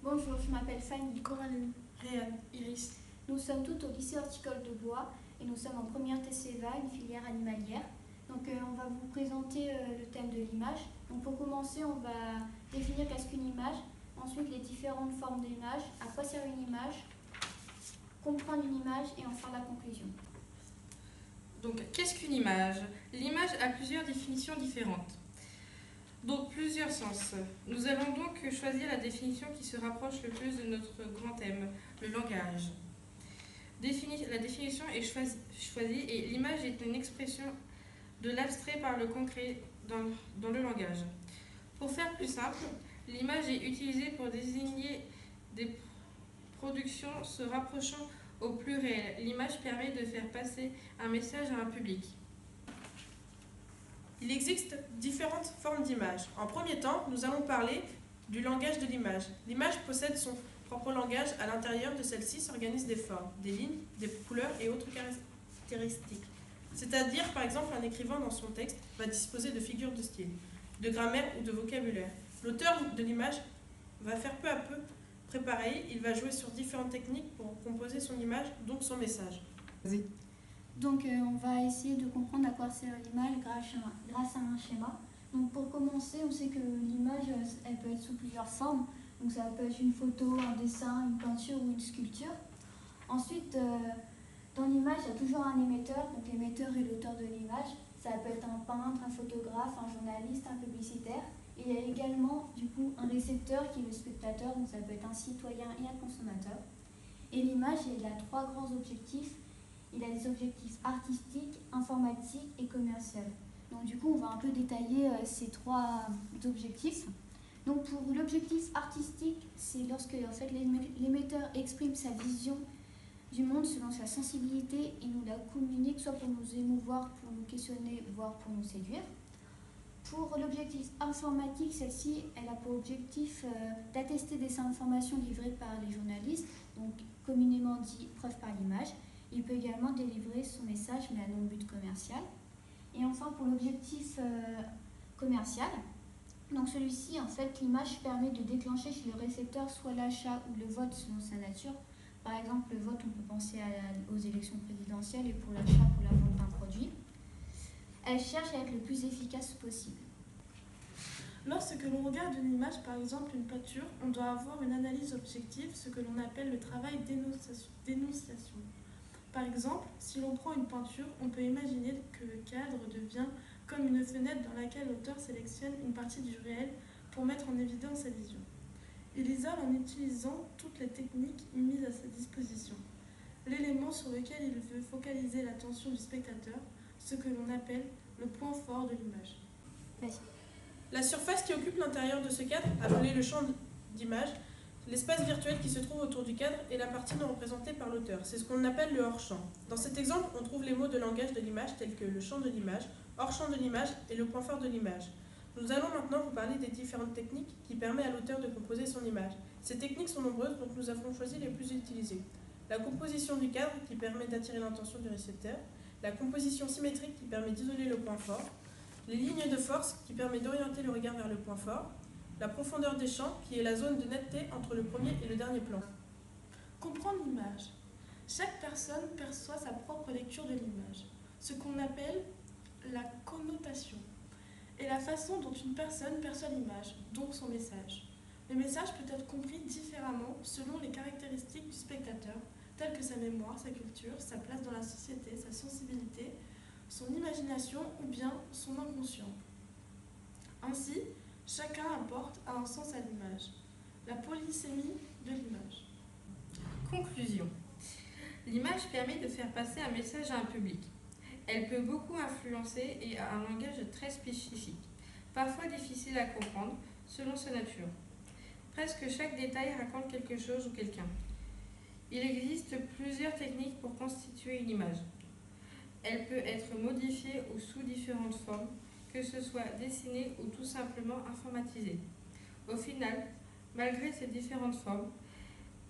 Bonjour, je m'appelle Fanny. Coraline, Réane, Iris. Nous sommes toutes au lycée horticole de Blois et nous sommes en première TCEVA, une filière animalière. Donc on va vous présenter le thème de l'image. Donc pour commencer, on va définir qu'est-ce qu'une image, ensuite les différentes formes d'image, à quoi sert une image, comprendre une image et enfin la conclusion. Donc, qu'est-ce qu'une image? L'image a plusieurs définitions différentes. Donc, plusieurs sens. Nous allons donc choisir la définition qui se rapproche le plus de notre grand thème, le langage. La définition est choisie et l'image est une expression de l'abstrait par le concret dans le langage. Pour faire plus simple, l'image est utilisée pour désigner des productions se rapprochant au plus réel. L'image permet de faire passer un message à un public. Il existe différentes formes d'image. En premier temps, nous allons parler du langage de l'image. L'image possède son propre langage. À l'intérieur de celle-ci s'organisent des formes, des lignes, des couleurs et autres caractéristiques. C'est-à-dire, par exemple, un écrivain dans son texte va disposer de figures de style, de grammaire ou de vocabulaire. L'auteur de l'image va faire peu à peu préparer, il va jouer sur différentes techniques pour composer son image, donc son message. Donc on va essayer de comprendre à quoi sert l'image grâce à un schéma. Donc pour commencer, on sait que l'image, elle peut être sous plusieurs formes. Donc ça peut être une photo, un dessin, une peinture ou une sculpture. Ensuite, dans l'image, il y a toujours un émetteur. Donc l'émetteur est l'auteur de l'image. Ça peut être un peintre, un photographe, un journaliste, un publicitaire. Et il y a également du coup un récepteur qui est le spectateur. Donc ça peut être un citoyen et un consommateur. Et l'image, il a trois grands objectifs. Il a des objectifs artistiques, informatiques et commerciaux. Donc du coup, on va un peu détailler ces trois objectifs. Donc pour l'objectif artistique, c'est lorsque en fait, l'émetteur exprime sa vision du monde selon sa sensibilité et nous la communique soit pour nous émouvoir, pour nous questionner, voire pour nous séduire. Pour l'objectif informatique, celle-ci, elle a pour objectif d'attester des informations livrées par les journalistes, donc communément dit preuve par l'image. Il peut également délivrer son message, mais à non-but commercial. Et enfin, pour l'objectif commercial, donc celui-ci, en fait, l'image permet de déclencher chez le récepteur soit l'achat ou le vote selon sa nature. Par exemple, le vote, on peut penser aux élections présidentielles et pour l'achat, pour la vente d'un produit. Elle cherche à être le plus efficace possible. Lorsque l'on regarde une image, par exemple une peinture, on doit avoir une analyse objective, ce que l'on appelle le travail d'énonciation. Par exemple, si l'on prend une peinture, on peut imaginer que le cadre devient comme une fenêtre dans laquelle l'auteur sélectionne une partie du réel pour mettre en évidence sa vision. Il isole en utilisant toutes les techniques mises à sa disposition. L'élément sur lequel il veut focaliser l'attention du spectateur, ce que l'on appelle le point fort de l'image. La surface qui occupe l'intérieur de ce cadre, appelée le champ d'image, l'espace virtuel qui se trouve autour du cadre est la partie non représentée par l'auteur. C'est ce qu'on appelle le hors-champ. Dans cet exemple, on trouve les mots de langage de l'image tels que le champ de l'image, hors-champ de l'image et le point fort de l'image. Nous allons maintenant vous parler des différentes techniques qui permettent à l'auteur de composer son image. Ces techniques sont nombreuses, donc nous avons choisi les plus utilisées. La composition du cadre qui permet d'attirer l'attention du récepteur, la composition symétrique qui permet d'isoler le point fort, les lignes de force qui permettent d'orienter le regard vers le point fort, la profondeur des champs qui est la zone de netteté entre le premier et le dernier plan. Comprendre l'image. Chaque personne perçoit sa propre lecture de l'image, ce qu'on appelle la connotation, et la façon dont une personne perçoit l'image, donc son message. Le message peut être compris différemment selon les caractéristiques du spectateur, telles que sa mémoire, sa culture, sa place dans la société, sa sensibilité, son imagination ou bien son inconscient. Ainsi, chacun apporte un sens à l'image. La polysémie de l'image. Conclusion. L'image permet de faire passer un message à un public. Elle peut beaucoup influencer et a un langage très spécifique, parfois difficile à comprendre selon sa nature. Presque chaque détail raconte quelque chose ou quelqu'un. Il existe plusieurs techniques pour constituer une image. Elle peut être modifiée ou sous différentes formes, que ce soit dessinée ou tout simplement informatisée. Au final, malgré ces différentes formes,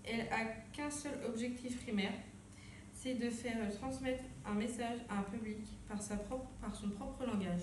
elle n'a qu'un seul objectif primaire, c'est de faire transmettre un message à un public par son propre langage.